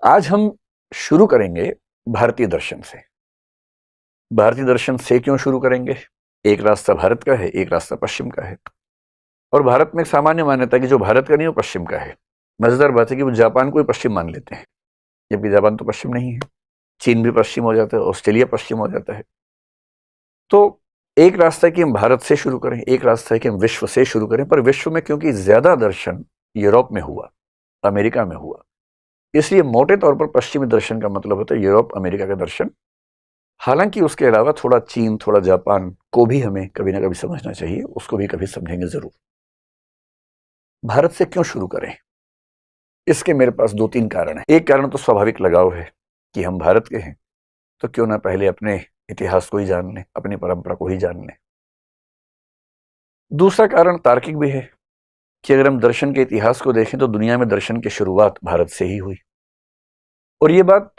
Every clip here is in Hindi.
आज हम शुरू करेंगे भारतीय दर्शन से। भारतीय दर्शन से क्यों शुरू करेंगे? एक रास्ता भारत का है, एक रास्ता पश्चिम का है। और भारत में एक सामान्य मान्यता है कि जो भारत का नहीं वो पश्चिम का है। मजेदार बात है कि वो जापान को ही पश्चिम मान लेते हैं, जबकि जापान तो पश्चिम नहीं है। चीन भी पश्चिम हो जाता है, ऑस्ट्रेलिया पश्चिम हो जाता है। तो एक रास्ता है कि हम भारत से शुरू करें, एक रास्ता है कि हम विश्व से शुरू करें। पर विश्व में क्योंकि ज्यादा दर्शन यूरोप में हुआ, अमेरिका में हुआ, इसलिए मोटे तौर पर पश्चिमी दर्शन का मतलब होता है यूरोप अमेरिका का दर्शन। हालांकि उसके अलावा थोड़ा चीन, थोड़ा जापान को भी हमें कभी ना कभी समझना चाहिए, उसको भी कभी समझेंगे जरूर। भारत से क्यों शुरू करें? इसके मेरे पास दो तीन कारण हैं। एक कारण तो स्वाभाविक लगाव है कि हम भारत के हैं, तो क्यों ना पहले अपने इतिहास को ही जान लें, अपनी परंपरा को ही जान लें। दूसरा कारण तार्किक भी है कि अगर हम दर्शन के इतिहास को देखें तो दुनिया में दर्शन की शुरुआत भारत से ही हुई। और ये बात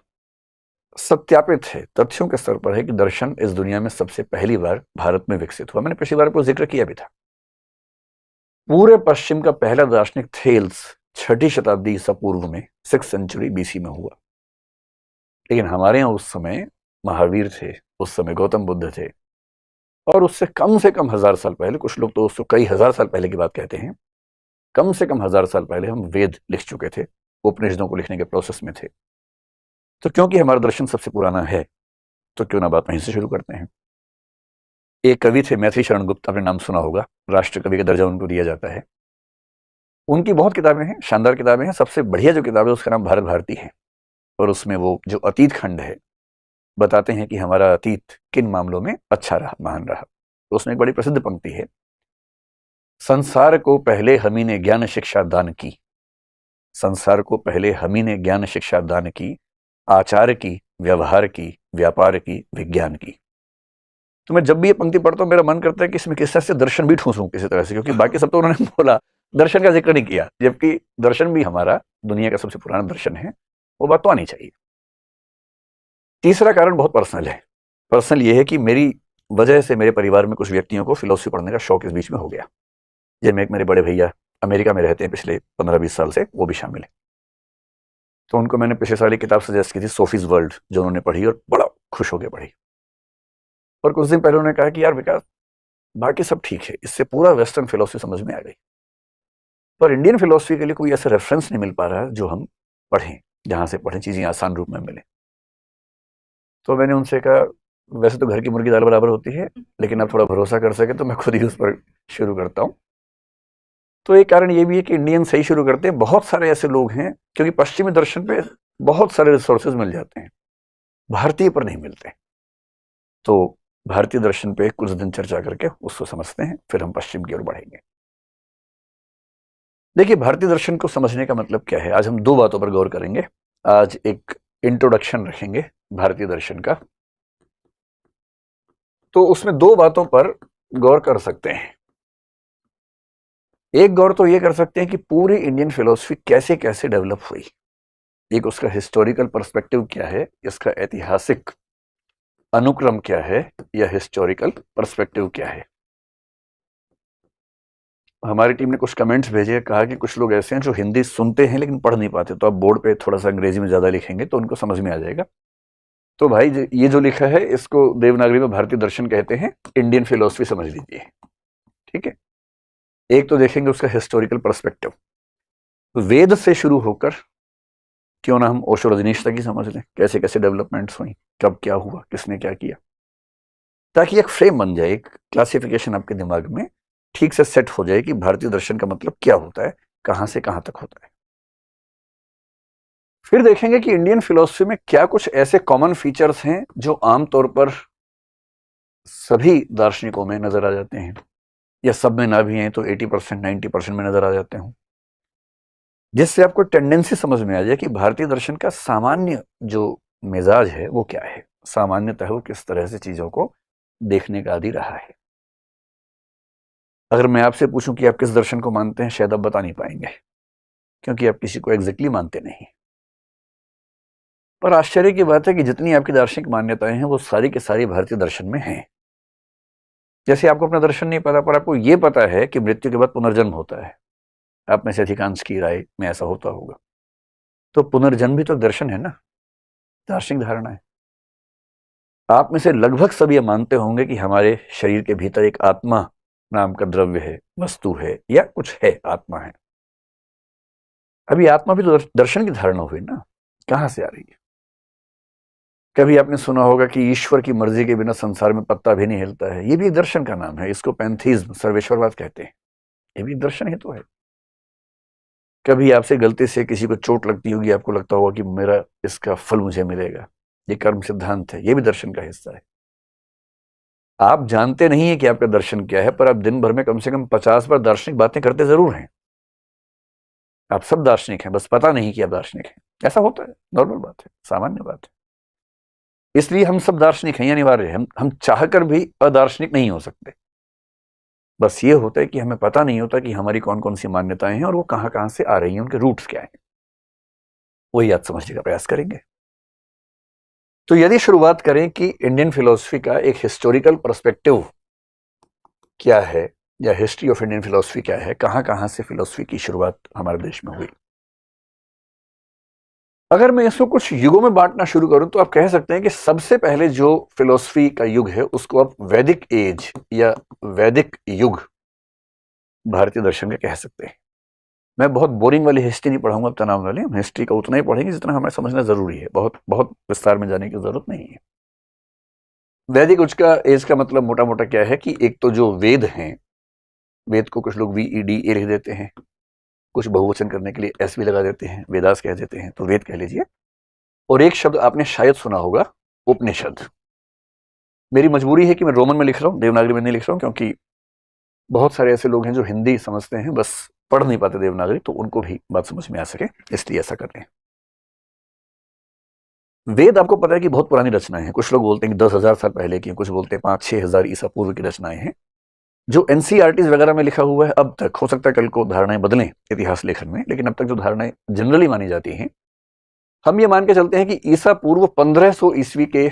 सत्यापित है, तथ्यों के स्तर पर है कि दर्शन इस दुनिया में सबसे पहली बार भारत में विकसित हुआ। मैंने पिछली बार को जिक्र किया भी था। पूरे पश्चिम का पहला दार्शनिक थेल्स 6ठी शताब्दी ईसा पूर्व में, 6th century BC में हुआ। लेकिन हमारे यहाँ उस समय महावीर थे, उस समय गौतम बुद्ध थे, और उससे कम से कम 1000 साल पहले, कुछ लोग तो उससे कई हजार साल पहले की बात कहते हैं, कम से कम 1000 साल पहले हम वेद लिख चुके थे, उपनिषदों को लिखने के प्रोसेस में थे। तो क्योंकि हमारा दर्शन सबसे पुराना है, तो क्यों ना बात वहीं से शुरू करते हैं। एक कवि थे मैथिली शरण गुप्त, आपने नाम सुना होगा, राष्ट्र कवि का दर्जा उनको दिया जाता है। उनकी बहुत किताबें हैं, शानदार किताबें हैं। सबसे बढ़िया जो किताब है उसका नाम भारत भारती है। और उसमें वो जो अतीत खंड है, बताते हैं कि हमारा अतीत किन मामलों में अच्छा रहा, महान रहा। तो उसमें एक बड़ी प्रसिद्ध पंक्ति है, संसार को पहले हमी ने ज्ञान शिक्षा दान की। संसार को पहले हमी ने ज्ञान शिक्षा दान की, आचार की, व्यवहार की, व्यापार की, विज्ञान की। तो मैं जब भी ये पंक्ति पढ़ता हूं मेरा मन करता है कि इसमें किस तरह से दर्शन भी ठूंसूं किसी तरह से, क्योंकि बाकी सब तो उन्होंने बोला, दर्शन का जिक्र नहीं किया, जबकि दर्शन भी हमारा दुनिया का सबसे पुराना दर्शन है। वो बात तो आनी चाहिए। तीसरा कारण बहुत पर्सनल है। पर्सनल ये है कि मेरी वजह से मेरे परिवार में कुछ व्यक्तियों को फिलोसफी पढ़ने का शौक इस बीच में हो गया, जिनमें एक मेरे बड़े भैया अमेरिका में रहते हैं पिछले 15-20 साल से, वो भी शामिल है। तो उनको मैंने पिछले साल एक किताब सजेस्ट की थी, सोफीज वर्ल्ड, जो उन्होंने पढ़ी और बड़ा खुश होकर पढ़ी। और कुछ दिन पहले उन्होंने कहा कि यार विकास, बाकी सब ठीक है, इससे पूरा वेस्टर्न फिलोसफी समझ में आ गई, पर इंडियन फिलोसफी के लिए कोई ऐसा रेफरेंस नहीं मिल पा रहा जो हम पढ़ें, जहां से पढ़ें चीजें आसान रूप में मिले। तो मैंने उनसे कहा, वैसे तो घर की मुर्गी दाल बराबर होती है, लेकिन आप थोड़ा भरोसा कर सके तो मैं खुद ही उस पर शुरू करता हूँ। तो एक कारण ये भी है कि इंडियन सही शुरू करते हैं। बहुत सारे ऐसे लोग हैं, क्योंकि पश्चिमी दर्शन पे बहुत सारे रिसोर्सेज मिल जाते हैं, भारतीय पर नहीं मिलते। तो भारतीय दर्शन पे कुछ दिन चर्चा करके उसको समझते हैं, फिर हम पश्चिम की ओर बढ़ेंगे। देखिए, भारतीय दर्शन को समझने का मतलब क्या है, आज हम दो बातों पर गौर करेंगे। आज एक इंट्रोडक्शन रखेंगे भारतीय दर्शन का, तो उसमें दो बातों पर गौर कर सकते हैं। एक गौर तो ये कर सकते हैं कि पूरी इंडियन फिलोसफी कैसे कैसे डेवलप हुई। एक उसका हिस्टोरिकल पर्सपेक्टिव क्या है, इसका ऐतिहासिक अनुक्रम क्या है, या हिस्टोरिकल पर्सपेक्टिव क्या है। हमारी टीम ने कुछ कमेंट्स भेजे, कहा कि कुछ लोग ऐसे हैं जो हिंदी सुनते हैं लेकिन पढ़ नहीं पाते, तो आप बोर्ड पे थोड़ा सा अंग्रेजी में ज्यादा लिखेंगे तो उनको समझ में आ जाएगा। तो भाई ये जो लिखा है इसको देवनागरी में भारतीय दर्शन कहते हैं, इंडियन फिलोसफी समझ लीजिए, ठीक है। एक तो देखेंगे उसका हिस्टोरिकल पर्सपेक्टिव, वेद से शुरू होकर क्यों ना हम ओशो रजनीश तक ही समझ लें, कैसे कैसे डेवलपमेंट्स हुई, कब क्या हुआ, किसने क्या किया, ताकि एक फ्रेम बन जाए, एक क्लासिफिकेशन आपके दिमाग में ठीक से सेट हो जाए कि भारतीय दर्शन का मतलब क्या होता है, कहां से कहां तक होता है। फिर देखेंगे कि इंडियन फिलोसफी में क्या कुछ ऐसे कॉमन फीचर्स हैं जो आमतौर पर सभी दार्शनिकों में नजर आ जाते हैं, या सब में ना भी हैं तो 80% 90% में नजर आ जाते हैं, जिससे आपको टेंडेंसी समझ में आ जाए कि भारतीय दर्शन का सामान्य जो मिजाज है वो क्या है, सामान्यतः वो किस तरह से चीजों को देखने का आदि रहा है। अगर मैं आपसे पूछूं कि आप किस दर्शन को मानते हैं, शायद आप बता नहीं पाएंगे, क्योंकि आप किसी को एग्जैक्टली मानते नहीं। पर आश्चर्य की बात है कि जितनी आपकी दार्शनिक मान्यताएं हैं वो सारी की सारी भारतीय दर्शन में हैं। जैसे आपको अपना दर्शन नहीं पता, पर आपको यह पता है कि मृत्यु के बाद पुनर्जन्म होता है। आप में से अधिकांश की राय में ऐसा होता होगा। तो पुनर्जन्म भी तो दर्शन है ना, दार्शनिक धारणा है। आप में से लगभग सब ये मानते होंगे कि हमारे शरीर के भीतर एक आत्मा नाम का द्रव्य है, वस्तु है, या कुछ है, आत्मा है। अभी आत्मा भी तो दर्शन की धारणा हुई ना, कहां से आ रही है? कभी आपने सुना होगा कि ईश्वर की मर्जी के बिना संसार में पत्ता भी नहीं हिलता है। ये भी एक दर्शन का नाम है, इसको पैंथीज्म, सर्वेश्वरवाद कहते हैं। ये भी दर्शन ही तो है। कभी आपसे गलती से किसी को चोट लगती होगी, आपको लगता होगा कि मेरा इसका फल मुझे मिलेगा, ये कर्म सिद्धांत है। ये भी दर्शन का हिस्सा है। आप जानते नहीं है कि आपका दर्शन क्या है, पर आप दिन भर में कम से कम 50 बार दार्शनिक बातें करते जरूर हैं। आप सब दार्शनिक हैं, बस पता नहीं कि आप दार्शनिक हैं। ऐसा होता है, नॉर्मल बात है, सामान्य बात है। इसलिए हम सब दार्शनिक हैं, अनिवार्य है। हम चाहकर भी अदार्शनिक नहीं हो सकते। बस ये होता है कि हमें पता नहीं होता कि हमारी कौन कौन सी मान्यताएं हैं और वो कहां कहां से आ रही हैं, उनके रूट्स क्या हैं। वही आज समझने का प्रयास करेंगे। तो यदि शुरुआत करें कि इंडियन फिलॉसफी का एक हिस्टोरिकल पर्सपेक्टिव क्या है, या हिस्ट्री ऑफ इंडियन फिलॉसफी क्या है, कहां कहां से फिलॉसफी की शुरुआत हमारे देश में हुई। अगर मैं इसको कुछ युगों में बांटना शुरू करूं तो आप कह सकते हैं कि सबसे पहले जो फिलॉसफी का युग है उसको आप वैदिक एज या वैदिक युग भारतीय दर्शन का कह सकते हैं। मैं बहुत बोरिंग वाली हिस्ट्री नहीं पढ़ाऊंगा, तनाव वाली। हम हिस्ट्री का उतना ही पढ़ेंगे जितना हमें समझना जरूरी है, बहुत बहुत विस्तार में जाने की जरूरत नहीं है। वैदिक एज का मतलब मोटा मोटा क्या है कि एक तो जो वेद हैं, वेद को कुछ लोग VEDA लिख देते हैं, कुछ बहुवचन करने के लिए S भी लगा देते हैं, वेदास कह देते हैं, तो वेद कह लीजिए। और एक शब्द आपने शायद सुना होगा, उपनिषद। मेरी मजबूरी है कि मैं रोमन में लिख रहा हूं, देवनागरी में नहीं लिख रहा हूं, क्योंकि बहुत सारे ऐसे लोग हैं जो हिंदी समझते हैं, बस पढ़ नहीं पाते देवनागरी, तो उनको भी बात समझ में आ सके, इसलिए ऐसा कर रहे हैं। वेद आपको पता है कि बहुत पुरानी रचनाएं हैं। कुछ लोग बोलते हैं कि 10,000 साल पहले की, कुछ बोलते हैं 5-6 हजार ईसा पूर्व की रचनाएं हैं। जो NCERTs वगैरह में लिखा हुआ है अब तक, हो सकता है कल को धारणाएं बदलें इतिहास लेखन में, लेकिन अब तक जो धारणाएं जनरली मानी जाती हैं, हम ये मान के चलते हैं कि ईसा पूर्व 1500 ईस्वी के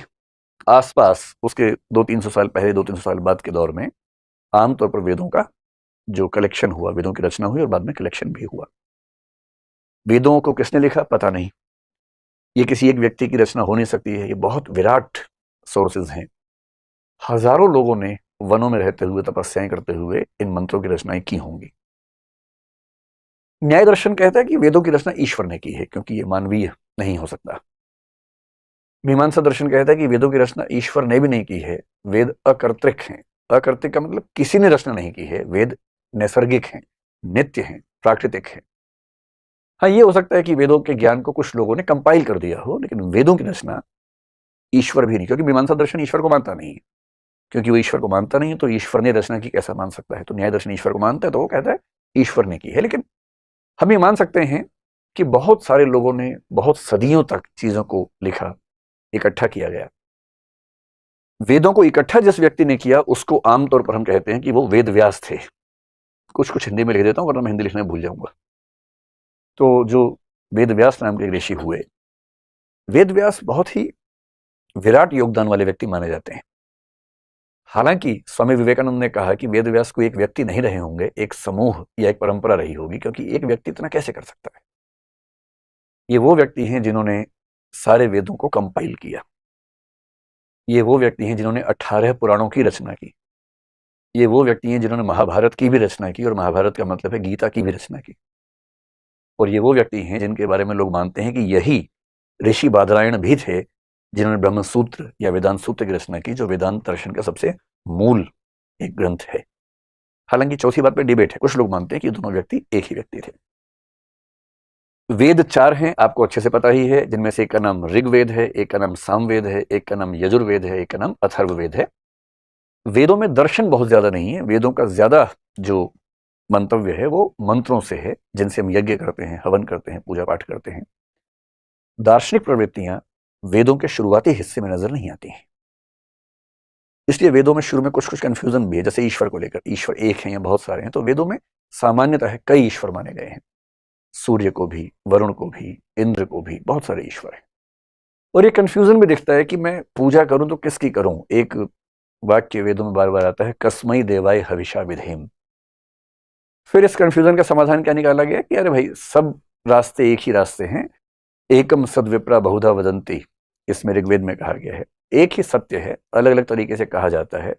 आसपास, उसके 200-300 साल पहले, 200-300 साल बाद के दौर में आमतौर पर वेदों का जो कलेक्शन हुआ, वेदों की रचना हुई और बाद में कलेक्शन भी हुआ। वेदों को किसने लिखा पता नहीं, ये किसी एक व्यक्ति की रचना हो नहीं सकती है, ये बहुत विराट सोर्सेज हैं। हजारों लोगों ने वनों में रहते हुए, तपस्याएं करते हुए इन मंत्रों की रचनाएं की होंगी। न्याय दर्शन कहता है कि वेदों की रचना ईश्वर ने की है, क्योंकि ये मानवीय नहीं हो सकता। मीमांसा दर्शन कहता है कि वेदों की रचना ईश्वर ने भी नहीं की है, वेद अकर्तृक हैं। अकर्तृक का मतलब किसी ने रचना नहीं की है, वेद नैसर्गिक हैं, नित्य हैं, प्राकृतिक हैं। हाँ, ये हो सकता है कि वेदों के ज्ञान को कुछ लोगों ने कंपाइल कर दिया हो, लेकिन वेदों की रचना ईश्वर भी नहीं, क्योंकि मीमांसा दर्शन ईश्वर को मानता नहीं है। क्योंकि वो ईश्वर को मानता नहीं है, तो ईश्वर ने रचना की कैसा मान सकता है? तो न्याय दर्शन ईश्वर को मानता है, तो वो कहता है ईश्वर ने की है। लेकिन हम ये मान सकते हैं कि बहुत सारे लोगों ने बहुत सदियों तक चीजों को लिखा, इकट्ठा किया गया। वेदों को इकट्ठा जिस व्यक्ति ने किया उसको आमतौर पर हम कहते हैं कि वो वेद व्यास थे। कुछ कुछ हिंदी में लिख देता हूं, वरना मैं हिंदी लिखने भूल जाऊंगा। तो जो वेद व्यास नाम के ऋषि हुए, वेद व्यास बहुत ही विराट योगदान वाले व्यक्ति माने जाते हैं। हालांकि स्वामी विवेकानंद ने कहा कि वेद व्यास को एक व्यक्ति नहीं रहे होंगे, एक समूह या एक परंपरा रही होगी, क्योंकि एक व्यक्ति इतना कैसे कर सकता है। ये वो व्यक्ति हैं जिन्होंने सारे वेदों को कंपाइल किया। ये वो व्यक्ति हैं जिन्होंने 18 पुराणों की रचना की। ये वो व्यक्ति हैं जिन्होंने महाभारत की भी रचना की, और महाभारत का मतलब है गीता की भी रचना की। और ये वो व्यक्ति हैं जिनके बारे में लोग मानते हैं कि यही ऋषि बादरायण भी थे जिन्होंने ब्रह्म सूत्र या वेदांत सूत्र की रचना की, जो वेदांत दर्शन का सबसे मूल एक ग्रंथ है। हालांकि चौथी बात पर डिबेट है, कुछ लोग मानते हैं कि दोनों व्यक्ति एक ही व्यक्ति थे। वेद 4 हैं, आपको अच्छे से पता ही है, जिनमें से एक का नाम ऋग्वेद है, एक का नाम सामवेद है, एक का नाम यजुर्वेद है, एक का नाम अथर्ववेद है। वेदों में दर्शन बहुत ज्यादा नहीं है। वेदों का ज्यादा जो मंतव्य है वो मंत्रों से है, जिनसे हम यज्ञ करते हैं, हवन करते हैं, पूजा पाठ करते हैं। दार्शनिक प्रवृत्तियां वेदों के शुरुआती हिस्से में नजर नहीं आती हैं। इसलिए वेदों में शुरू में कुछ कुछ कंफ्यूजन भी है, जैसे ईश्वर को लेकर, ईश्वर एक है या बहुत सारे हैं। तो वेदों में सामान्यतः है कई ईश्वर माने गए हैं, सूर्य को भी, वरुण को भी, इंद्र को भी, बहुत सारे ईश्वर हैं। और ये कंफ्यूजन भी दिखता है कि मैं पूजा करूं तो किसकी करूं। एक वाक्य वेदों में बार बार आता है, कस्मै देवाय हविषा विधेम। फिर इस कंफ्यूजन का समाधान क्या निकाला गया कि अरे भाई, सब रास्ते एक ही रास्ते हैं, एकम सद्विप्रा बहुधा वदंती, इसमें ऋग्वेद में कहा गया है। एक ही सत्य है, अलग अलग तरीके से कहा जाता है।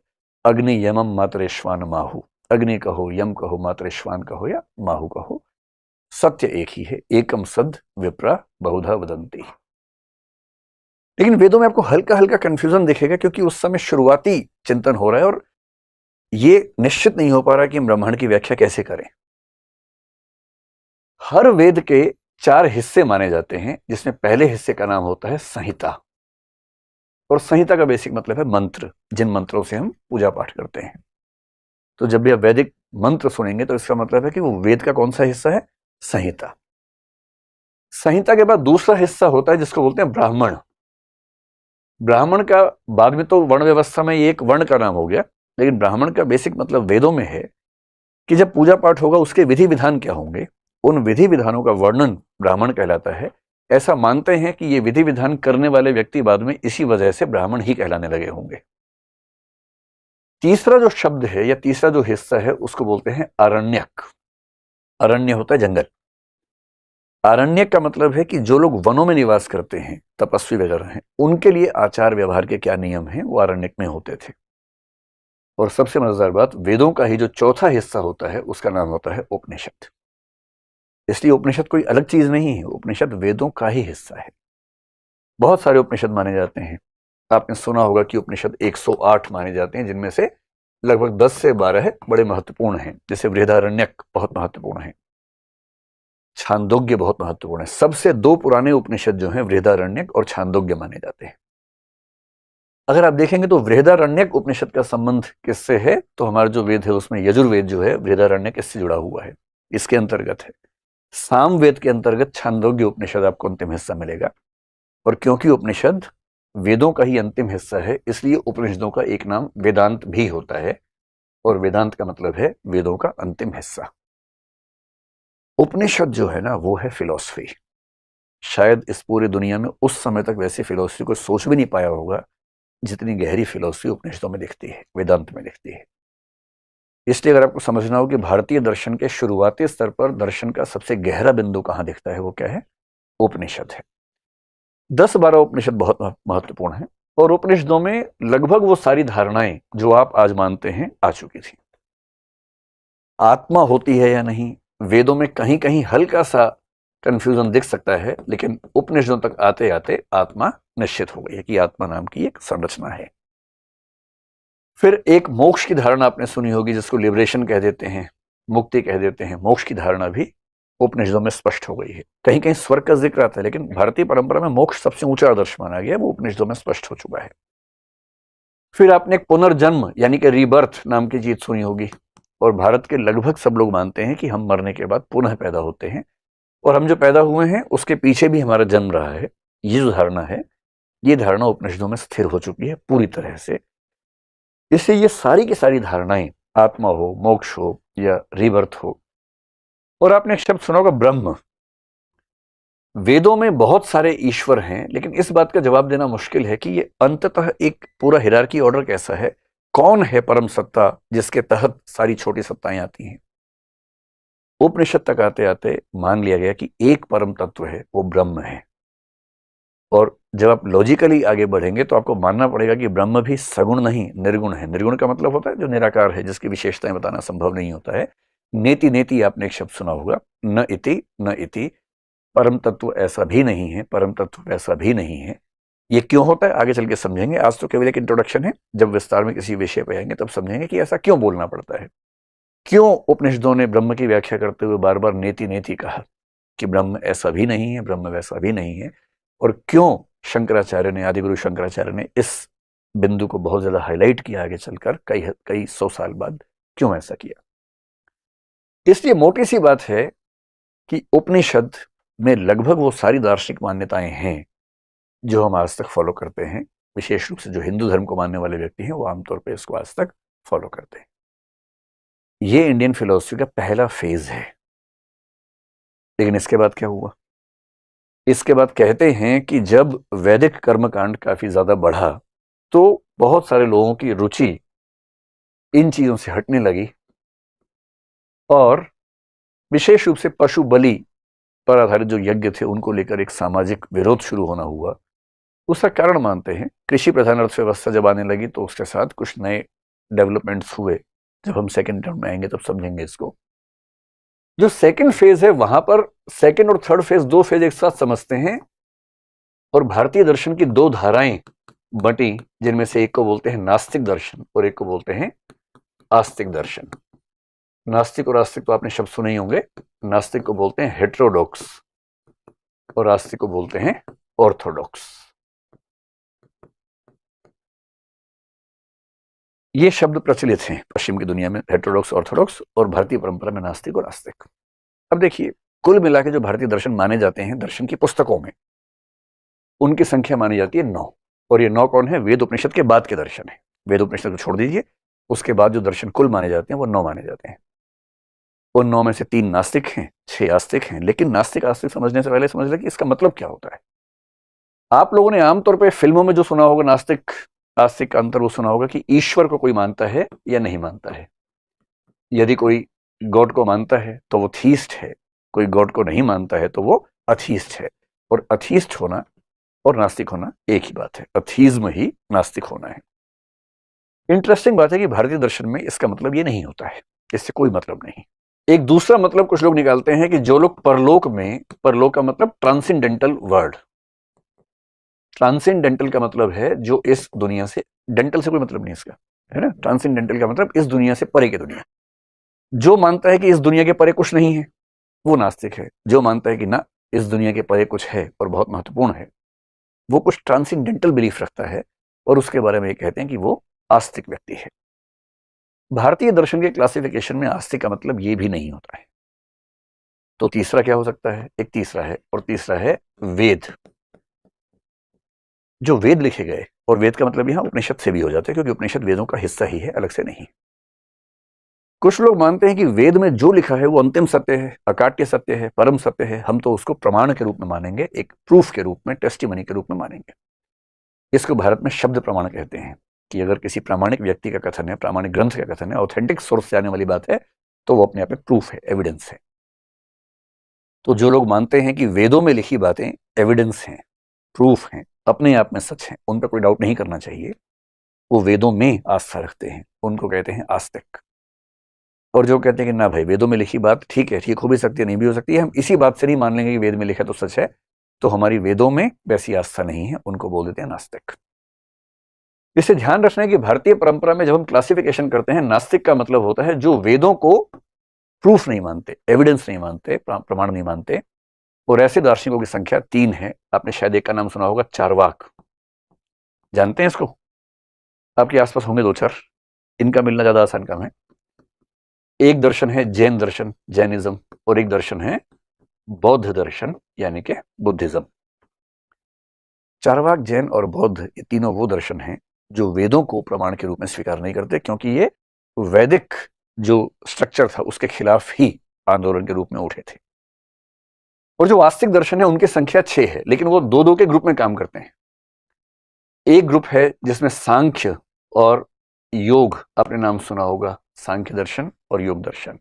अग्नि यमम मातरेश्वान माहु, अग्नि कहो, यम कहो, मातरेश्वान कहो या माहु कहो, सत्य एक ही है। एकम सद विप्रा बहुधा वदंती। लेकिन वेदों में आपको हल्का हल्का कंफ्यूजन दिखेगा, क्योंकि उस समय शुरुआती चिंतन हो रहा है और ये निश्चित नहीं हो पा रहा कि हम ब्रह्मांड की व्याख्या कैसे करें। हर वेद के 4 हिस्से माने जाते हैं, जिसमें पहले हिस्से का नाम होता है संहिता। और संहिता का बेसिक मतलब है मंत्र, जिन मंत्रों से हम पूजा पाठ करते हैं। तो जब भी आप वैदिक मंत्र सुनेंगे तो इसका मतलब है कि वो वेद का कौन सा हिस्सा है? संहिता। संहिता के बाद दूसरा हिस्सा होता है जिसको बोलते हैं ब्राह्मण। ब्राह्मण का बाद में तो वर्ण व्यवस्था में एक वर्ण का नाम हो गया, लेकिन ब्राह्मण का बेसिक मतलब वेदों में है कि जब पूजा पाठ होगा उसके विधि विधान क्या होंगे, उन विधि विधानों का वर्णन ब्राह्मण कहलाता है। ऐसा मानते हैं कि ये विधि विधान करने वाले व्यक्ति बाद में इसी वजह से ब्राह्मण ही कहलाने लगे होंगे। तीसरा जो शब्द है या तीसरा जो हिस्सा है उसको बोलते हैं आरण्यक। अरण्य होता है जंगल। आरण्यक का मतलब है कि जो लोग वनों में निवास करते हैं, तपस्वी वगैरह हैं, उनके लिए आचार व्यवहार के क्या नियम हैं वो आरण्यक में होते थे। और सबसे मजेदार बात, वेदों का ही जो चौथा हिस्सा होता है उसका नाम होता है उपनिषद। इसलिए उपनिषद कोई अलग चीज नहीं है, उपनिषद वेदों का ही हिस्सा है। बहुत सारे उपनिषद माने जाते हैं। आपने सुना होगा कि उपनिषद 108 माने जाते हैं, जिनमें से लगभग 10 से 12 बड़े महत्वपूर्ण हैं। जैसे बृहदारण्यक बहुत महत्वपूर्ण है, छांदोग्य बहुत महत्वपूर्ण है। सबसे 2 पुराने उपनिषद जो हैं बृहदारण्यक और छांदोग्य माने जाते हैं। अगर आप देखेंगे तो बृहदारण्यक उपनिषद का संबंध किससे है, तो हमारा जो वेद है उसमें यजुर्वेद जो है बृहदारण्यक इससे जुड़ा हुआ है, इसके अंतर्गत है। सामवेद के अंतर्गत छांदोग्य उपनिषद आपको अंतिम हिस्सा मिलेगा। और क्योंकि उपनिषद वेदों का ही अंतिम हिस्सा है, इसलिए उपनिषदों का एक नाम वेदांत भी होता है। और वेदांत का मतलब है वेदों का अंतिम हिस्सा। उपनिषद जो है ना वो है फिलॉसफी। शायद इस पूरी दुनिया में उस समय तक वैसी फिलॉसफी को सोच भी नहीं पाया होगा जितनी गहरी फिलॉसफी उपनिषदों में दिखती है, वेदांत में दिखती है। इसलिए अगर आपको समझना हो कि भारतीय दर्शन के शुरुआती स्तर पर दर्शन का सबसे गहरा बिंदु कहां दिखता है, वो क्या है? उपनिषद है। 10-12 उपनिषद बहुत महत्वपूर्ण है। और उपनिषदों में लगभग वो सारी धारणाएं जो आप आज मानते हैं आ चुकी थी। आत्मा होती है या नहीं, वेदों में कहीं कहीं हल्का सा कंफ्यूजन दिख सकता है, लेकिन उपनिषदों तक आते आते आत्मा निश्चित हो गई है कि आत्मा नाम की एक संरचना है। फिर एक मोक्ष की धारणा आपने सुनी होगी, जिसको लिबरेशन कह देते हैं, मुक्ति कह देते हैं। मोक्ष की धारणा भी उपनिषदों में स्पष्ट हो गई है। कहीं कहीं स्वर्ग का जिक्र आता है, लेकिन भारतीय परंपरा में मोक्ष सबसे ऊंचा आदर्श माना गया, वो उपनिषदों में स्पष्ट हो चुका है। फिर आपने एक पुनर्जन्म यानी कि रीबर्थ नाम की चीज सुनी होगी। और भारत के लगभग सब लोग मानते हैं कि हम मरने के बाद पुनः पैदा होते हैं, और हम जो पैदा हुए हैं उसके पीछे भी हमारा जन्म रहा है। ये जो धारणा है, ये धारणा उपनिषदों में स्थिर हो चुकी है पूरी तरह से। इससे ये सारी की सारी धारणाएं, आत्मा हो, मोक्ष हो या रीबर्थ हो। और आपने एक शब्द सुना होगा ब्रह्म। वेदों में बहुत सारे ईश्वर हैं, लेकिन इस बात का जवाब देना मुश्किल है कि ये अंततः एक पूरा हिरार्की ऑर्डर कैसा है, कौन है परम सत्ता जिसके तहत सारी छोटी सत्ताएं आती हैं। उपनिषद तक आते आते मान लिया गया कि एक परम तत्व है, वो ब्रह्म है। और जब आप लॉजिकली आगे बढ़ेंगे तो आपको मानना पड़ेगा कि ब्रह्म भी सगुण नहीं, निर्गुण है। निर्गुण का मतलब होता है जो निराकार है, जिसकी विशेषताएं बताना संभव नहीं होता है। नेति नेति आपने एक शब्द सुना होगा, न इति न इति। परम तत्व ऐसा भी नहीं है, परम तत्व वैसा भी नहीं है। ये क्यों होता है आगे चल के समझेंगे। आज तो केवल एक इंट्रोडक्शन है, जब विस्तार में किसी विषय पर आएंगे तब समझेंगे कि ऐसा क्यों बोलना पड़ता है। क्यों उपनिषदों ने ब्रह्म की व्याख्या करते हुए बार बार नेति नेति कहा कि ब्रह्म ऐसा भी नहीं है, ब्रह्म वैसा भी नहीं है। और क्यों शंकराचार्य ने, आदिगुरु शंकराचार्य ने इस बिंदु को बहुत ज्यादा हाईलाइट किया आगे चलकर, कई 100 साल बाद क्यों ऐसा किया। इसलिए मोटी सी बात है कि उपनिषद में लगभग वो सारी दार्शनिक मान्यताएं हैं जो हम आज तक फॉलो करते हैं। विशेष रूप से जो हिंदू धर्म को मानने वाले व्यक्ति हैं वो आमतौर पर इसको आज तक फॉलो करते हैं। ये इंडियन फिलॉसफी का पहला फेज है। लेकिन इसके बाद क्या हुआ? इसके बाद कहते हैं कि जब वैदिक कर्मकांड काफी ज्यादा बढ़ा तो बहुत सारे लोगों की रुचि इन चीजों से हटने लगी, और विशेष रूप से पशु बलि पर आधारित जो यज्ञ थे उनको लेकर एक सामाजिक विरोध शुरू होना हुआ। उसका कारण मानते हैं कृषि प्रधान अर्थव्यवस्था जब आने लगी तो उसके साथ कुछ नए डेवलपमेंट्स हुए। जब हम सेकंड टर्म में आएंगे तब समझेंगे इसको। जो सेकंड फेज है वहां पर सेकंड और थर्ड फेज, दो फेज एक साथ समझते हैं। और भारतीय दर्शन की दो धाराएं बटी, जिनमें से एक को बोलते हैं नास्तिक दर्शन और एक को बोलते हैं आस्तिक दर्शन। नास्तिक और आस्तिक तो आपने शब्द सुने ही होंगे। नास्तिक को बोलते हैं हेटेरोडॉक्स और आस्तिक को बोलते हैं ऑर्थोडॉक्स। ये शब्द प्रचलित हैं पश्चिम की दुनिया में, हेटेरोडॉक्स, ऑर्थोडॉक्स, और भारतीय परंपरा में नास्तिक और आस्तिक। अब देखिए, कुल मिला के जो भारतीय दर्शन माने जाते हैं दर्शन की पुस्तकों में, उनकी संख्या मानी जाती है 9। और ये 9 कौन है? वेद उपनिषद के बाद के दर्शन है। वेद उपनिषद को छोड़ दीजिए, उसके बाद जो दर्शन कुल माने जाते हैं वो 9 माने जाते हैं। उन 9 में से 3 नास्तिक हैं, 6 आस्तिक हैं। लेकिन नास्तिक आस्तिक समझने से पहले समझ लें कि इसका मतलब क्या होता है। आप लोगों ने आमतौर पर फिल्मों में जो सुना होगा नास्तिक आस्तिक का अंतर, वो सुना होगा कि ईश्वर को कोई मानता है या नहीं मानता है। यदि कोई गॉड को मानता है तो वो थीस्ट है, कोई गॉड को नहीं मानता है तो वो अथीस्ट है। और अथीस्ट होना और नास्तिक होना एक ही बात है। अथीज्म ही नास्तिक होना है। इंटरेस्टिंग बात है कि भारतीय दर्शन में इसका मतलब ये नहीं होता है, इससे कोई मतलब नहीं। एक दूसरा मतलब कुछ लोग निकालते हैं कि जो लोग परलोक में, परलोक का मतलब ट्रांसेंडेंटल वर्ड, ट्रांसेंडेंटल का मतलब है जो इस दुनिया से, डेंटल से कोई मतलब नहीं इसका, है ना। ट्रांसेंडेंटल का मतलब इस दुनिया से परे की दुनिया। जो मानता है कि इस दुनिया के परे कुछ नहीं है वो नास्तिक है। जो मानता है कि ना, इस दुनिया के परे कुछ है और बहुत महत्वपूर्ण है, वो कुछ ट्रांसेंडेंटल बिलीफ रखता है और उसके बारे में ये कहते हैं कि वो आस्तिक व्यक्ति है। भारतीय दर्शन के क्लासिफिकेशन में आस्तिक का मतलब ये भी नहीं होता है। तो तीसरा क्या हो सकता है? एक तीसरा है, और तीसरा है वेद। जो वेद लिखे गए, और वेद का मतलब यहां उपनिषद से भी हो जाता है क्योंकि उपनिषद वेदों का हिस्सा ही है, अलग से नहीं। कुछ लोग मानते हैं कि वेद में जो लिखा है वो अंतिम सत्य है, अकाट्य सत्य है, परम सत्य है। हम तो उसको प्रमाण के रूप में मानेंगे, एक प्रूफ के रूप में, टेस्टिमनी के रूप में मानेंगे। इसको भारत में शब्द प्रमाण कहते हैं कि अगर किसी प्रामाणिक व्यक्ति का कथन है, प्रामाणिक ग्रंथ का कथन है, ऑथेंटिक सोर्स से आने वाली बात है, तो वो अपने आप में प्रूफ है, एविडेंस है। तो जो लोग मानते हैं कि वेदों में लिखी बातें एविडेंस हैं, प्रूफ हैं, अपने आप में सच हैं, उन पर कोई डाउट नहीं करना चाहिए, वो वेदों में आस्था रखते हैं, उनको कहते हैं आस्तिक। और जो कहते हैं कि ना भाई, वेदों में लिखी बात ठीक है, ठीक हो भी सकती है, नहीं भी हो सकती है, हम इसी बात से नहीं मान लेंगे कि वेद में लिखा तो सच है, तो हमारी वेदों में वैसी आस्था नहीं है, उनको बोल देते हैं नास्तिक। इसे ध्यान रखना है कि भारतीय परंपरा में जब हम क्लासिफिकेशन करते हैं, नास्तिक का मतलब होता है जो वेदों को प्रूफ नहीं मानते, एविडेंस नहीं मानते, प्रमाण नहीं मानते। और ऐसे दार्शनिकों की संख्या 3 है। आपने शायद एक का नाम सुना होगा, चारवाक। जानते हैं इसको? आपके आसपास होंगे 2-4, इनका मिलना ज्यादा आसान काम है। एक दर्शन है जैन दर्शन, जैनिज्म, और एक दर्शन है बौद्ध दर्शन, यानी कि बुद्धिज्म। चारवाक, जैन और बौद्ध, ये तीनों वो दर्शन हैं जो वेदों को प्रमाण के रूप में स्वीकार नहीं करते, क्योंकि ये वैदिक जो स्ट्रक्चर था उसके खिलाफ ही आंदोलन के रूप में उठे थे। और जो आस्तिक दर्शन है उनकी संख्या 6 है, लेकिन वो 2-2 के ग्रुप में काम करते हैं। एक ग्रुप है जिसमें सांख्य और योग, आपने नाम सुना होगा, सांख्य दर्शन और योग दर्शन।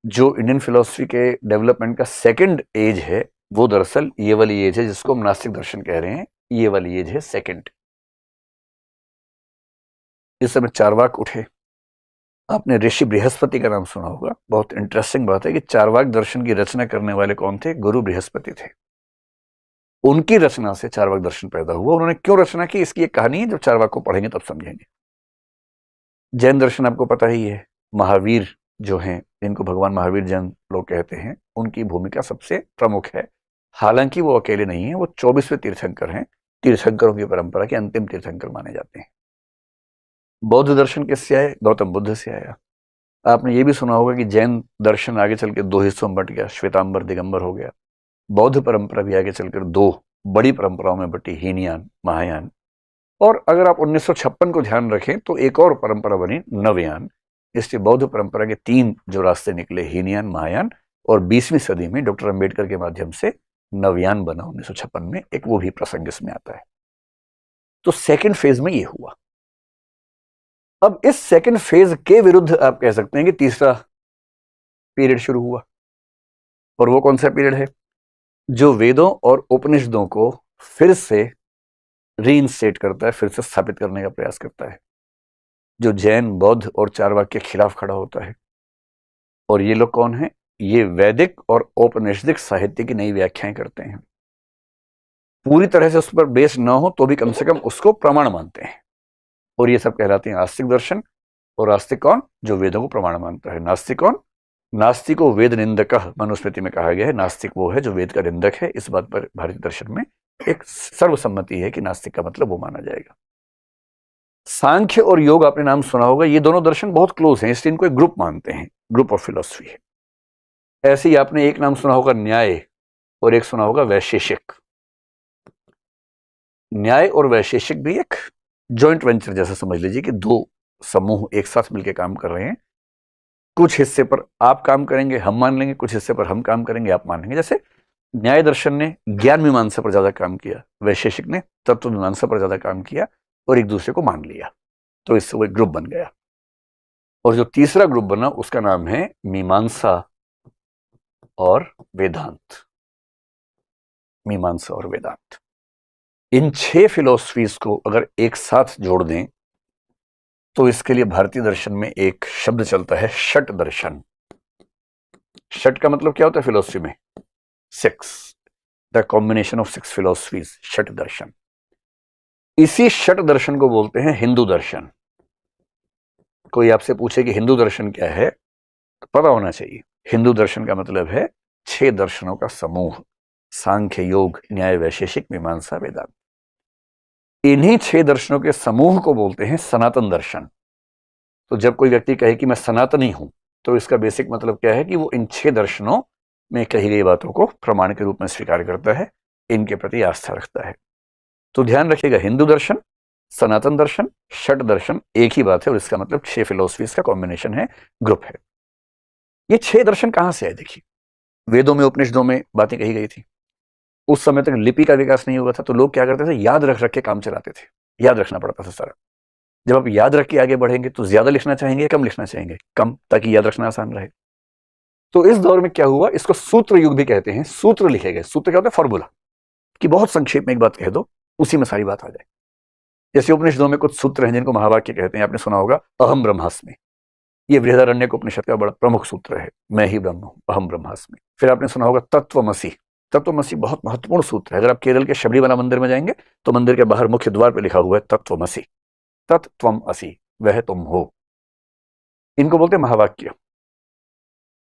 जो इंडियन फिलॉसफी के डेवलपमेंट का सेकंड एज है, वो दरअसल ये वाली एज है जिसको हम नास्तिक दर्शन कह रहे हैं। ये वाली एज है सेकंड। इस समय चारवाक उठे। आपने ऋषि बृहस्पति का नाम सुना होगा। बहुत इंटरेस्टिंग बात है कि चारवाक दर्शन की रचना करने वाले कौन थे? गुरु बृहस्पति थे। उनकी रचना से चारवाक दर्शन पैदा हुआ। उन्होंने क्यों रचना की, इसकी एक कहानी है, जब चारवाक को पढ़ेंगे तब समझेंगे। जैन दर्शन आपको पता ही है। महावीर जो हैं, जिनको भगवान महावीर जैन लोग कहते हैं, उनकी भूमिका सबसे प्रमुख है। हालांकि वो अकेले नहीं है, वो 24वें तीर्थंकर हैं। तीर्थंकरों की परंपरा के अंतिम तीर्थंकर माने जाते हैं। बौद्ध दर्शन किससे आए? गौतम बुद्ध से आया। आपने ये भी सुना होगा कि जैन दर्शन आगे चल के 2 हिस्सों में बट गया, श्वेतांबर, दिगंबर हो गया। बौद्ध परंपरा भी आगे चलकर 2 बड़ी परंपराओं में बटी, हीनयान, महायान। और अगर आप 1956 को ध्यान रखें तो एक और परंपरा बनी, नवयान। इसलिए बौद्ध परंपरा के 3 जो रास्ते निकले, हीनयान, महायान, और 20वीं सदी में डॉक्टर अंबेडकर के माध्यम से नवयान बना 1956 में। एक वो भी प्रसंग इसमें आता है। तो सेकंड फेज में ये हुआ। अब इस सेकंड फेज के विरुद्ध आप कह सकते हैं कि तीसरा पीरियड शुरू हुआ। और वो कौन सा पीरियड है? जो वेदों और उपनिषदों को फिर से रीइंस्टेट करता है, फिर से स्थापित करने का प्रयास करता है, जो जैन, बौद्ध और चारवाक के खिलाफ खड़ा होता है। और ये लोग कौन हैं? ये वैदिक और औपनिषदिक साहित्य की नई व्याख्याएं करते हैं। पूरी तरह से उस पर बेस न हो तो भी कम से कम उसको प्रमाण मानते हैं, और ये सब कहलाते हैं आस्तिक दर्शन। और आस्तिक कौन? जो वेदों को प्रमाण मानता है। नास्तिक कौन? नास्तिको वेद निंदकः मनुस्मृति में कहा गया है, नास्तिक वो है जो वेद का निंदक है। इस बात पर भारतीय दर्शन में एक सर्वसम्मति है कि नास्तिक का मतलब वो माना जाएगा। सांख्य और योग आपने नाम सुना होगा, ये दोनों दर्शन बहुत क्लोज हैं, इसलिए इनको एक ग्रुप मानते हैं, ग्रुप ऑफ फिलोसफी है। ऐसे ही आपने एक नाम सुना होगा न्याय, और एक सुना होगा वैशेषिक। न्याय और वैशेषिक भी एक जॉइंट वेंचर जैसा समझ लीजिए कि दो समूह एक साथ मिलकर काम कर रहे हैं। कुछ हिस्से पर आप काम करेंगे, हम मान लेंगे, कुछ हिस्से पर हम काम करेंगे, आप मान लेंगे। जैसे न्याय दर्शन ने ज्ञान मीमांसा पर ज्यादा काम किया, वैशेषिक ने तत्व मीमांसा पर ज्यादा काम किया, और एक दूसरे को मान लिया, तो इससे वो एक ग्रुप बन गया। और जो तीसरा ग्रुप बना उसका नाम है मीमांसा और वेदांत। मीमांसा और वेदांत, इन 6 फिलॉसफीज को अगर एक साथ जोड़ दें तो इसके लिए भारतीय दर्शन में एक शब्द चलता है, षट दर्शन। षट का मतलब क्या होता है फिलॉसफी में? 6, द कॉम्बिनेशन ऑफ 6 फिलॉसफीज, षट दर्शन। इसी षट दर्शन को बोलते हैं हिंदू दर्शन। कोई आपसे पूछे कि हिंदू दर्शन क्या है, तो पता होना चाहिए हिंदू दर्शन का मतलब है 6 दर्शनों का समूह, सांख्य, योग, न्याय, वैशेषिक, मीमांसा, वेदांत। इन्हीं 6 दर्शनों के समूह को बोलते हैं सनातन दर्शन। तो जब कोई व्यक्ति कहे कि मैं सनातनी हूं, तो इसका बेसिक मतलब क्या है कि वो इन 6 दर्शनों में कही गई बातों को प्रमाण के रूप में स्वीकार करता है, इनके प्रति आस्था रखता है। तो ध्यान रखिएगा, हिंदू दर्शन, सनातन दर्शन, षट दर्शन एक ही बात है, और इसका मतलब 6 फिलोसफीज का कॉम्बिनेशन है, ग्रुप है। ये 6 दर्शन कहां से आए? देखिए, वेदों में, उपनिषदों में बातें कही गई थी। उस समय तक लिपि का विकास नहीं हुआ था, तो लोग क्या करते थे? याद रख रख के काम चलाते थे, याद रखना पड़ता था सारा। जब आप याद रख के आगे बढ़ेंगे तो ज्यादा लिखना चाहेंगे, कम लिखना चाहेंगे? कम, ताकि याद रखना आसान रहे। तो इस दौर में क्या हुआ, इसको सूत्र युग भी कहते हैं। सूत्र लिखे गए। सूत्र क्या होता है? फॉर्मूला, कि बहुत संक्षेप में एक बात कह दो, उसी में सारी बात आ जाए। जैसे उपनिषदों में कुछ सूत्र हैं जिनको महावाक्य कहते हैं, आपने सुना होगा, अहम ब्रह्मास्मि। ये बृहदारण्यक उपनिषद का बड़ा प्रमुख सूत्र है, मैं ही ब्रह्म हूं, अहम ब्रह्मास्मि। फिर आपने सुना होगा तत्वमसि। तत्वमसि बहुत महत्वपूर्ण सूत्र है। अगर आप केरल के शबरीमला मंदिर में जाएंगे तो मंदिर के बाहर मुख्य द्वार पर लिखा हुआ है तत्वमसि, तत्त्वम असि, वह तुम हो। इनको बोलते हैं महावाक्य।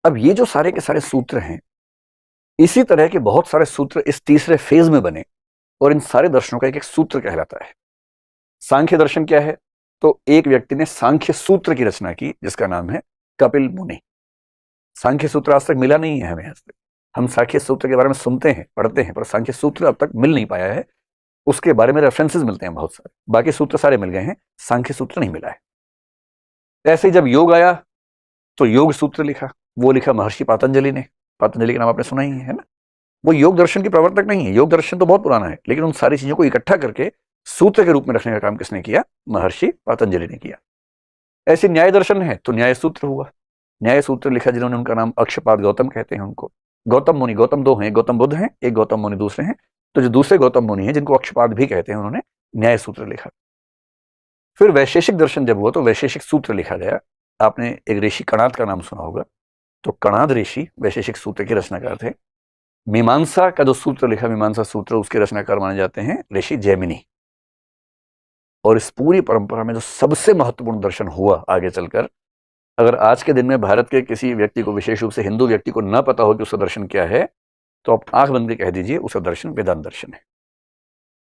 अब ये जो सारे के सारे सूत्र हैं, इसी तरह के बहुत सारे सूत्र इस तीसरे फेज में बने, और इन सारे दर्शनों का एक एक सूत्र कहलाता है। सांख्य दर्शन क्या है? तो एक व्यक्ति ने सांख्य सूत्र की रचना की, जिसका नाम है कपिल मुनि। सांख्य सूत्र आज तक मिला नहीं है हमें। आज तक हम सांख्य सूत्र के बारे में सुनते हैं, पढ़ते हैं, पर सांख्य सूत्र अब तक मिल नहीं पाया है। उसके बारे में रेफरेंसेस मिलते हैं बहुत सारे, बाकी सूत्र सारे मिल गए हैं, सांख्य सूत्र नहीं मिला है। ऐसे ही जब योग आया तो योग सूत्र लिखा, वो लिखा महर्षि पातंजलि ने। पातंजलि का नाम आपने सुना ही है ना? वो योग दर्शन के प्रवर्तक नहीं है, योग दर्शन तो बहुत पुराना है, लेकिन उन सारी चीजों को इकट्ठा करके सूत्र के रूप में रखने का काम किसने किया? महर्षि पातंजलि ने किया। ऐसे न्याय दर्शन है तो न्याय सूत्र हुआ। न्याय सूत्र लिखा जिन्होंने, उनका नाम अक्षपाद गौतम कहते हैं उनको। गौतम मुनि, गौतम 2 हैं, गौतम बुद्ध हैं, एक गौतम मुनि दूसरे हैं। तो जो दूसरे गौतम मुनि हैं, जिनको अक्षपाद भी कहते हैं, उन्होंने न्याय सूत्र लिखा। फिर वैशेषिक दर्शन जब हुआ तो वैशेषिक सूत्र लिखा गया। आपने एक ऋषि कणाद का नाम सुना होगा, तो कणाद ऋषि वैशेषिक सूत्र के रचनाकार थे। मीमांसा का जो सूत्र लिखा, मीमांसा सूत्र, उसके रचनाकार माने जाते हैं ऋषि जैमिनी। और इस पूरी परंपरा में जो सबसे महत्वपूर्ण दर्शन हुआ आगे चलकर, अगर आज के दिन में भारत के किसी व्यक्ति को, विशेष रूप से हिंदू व्यक्ति को, न पता हो कि उसका दर्शन क्या है, तो आप आंख बंद के कह दीजिए उसका दर्शन वेदांत दर्शन है।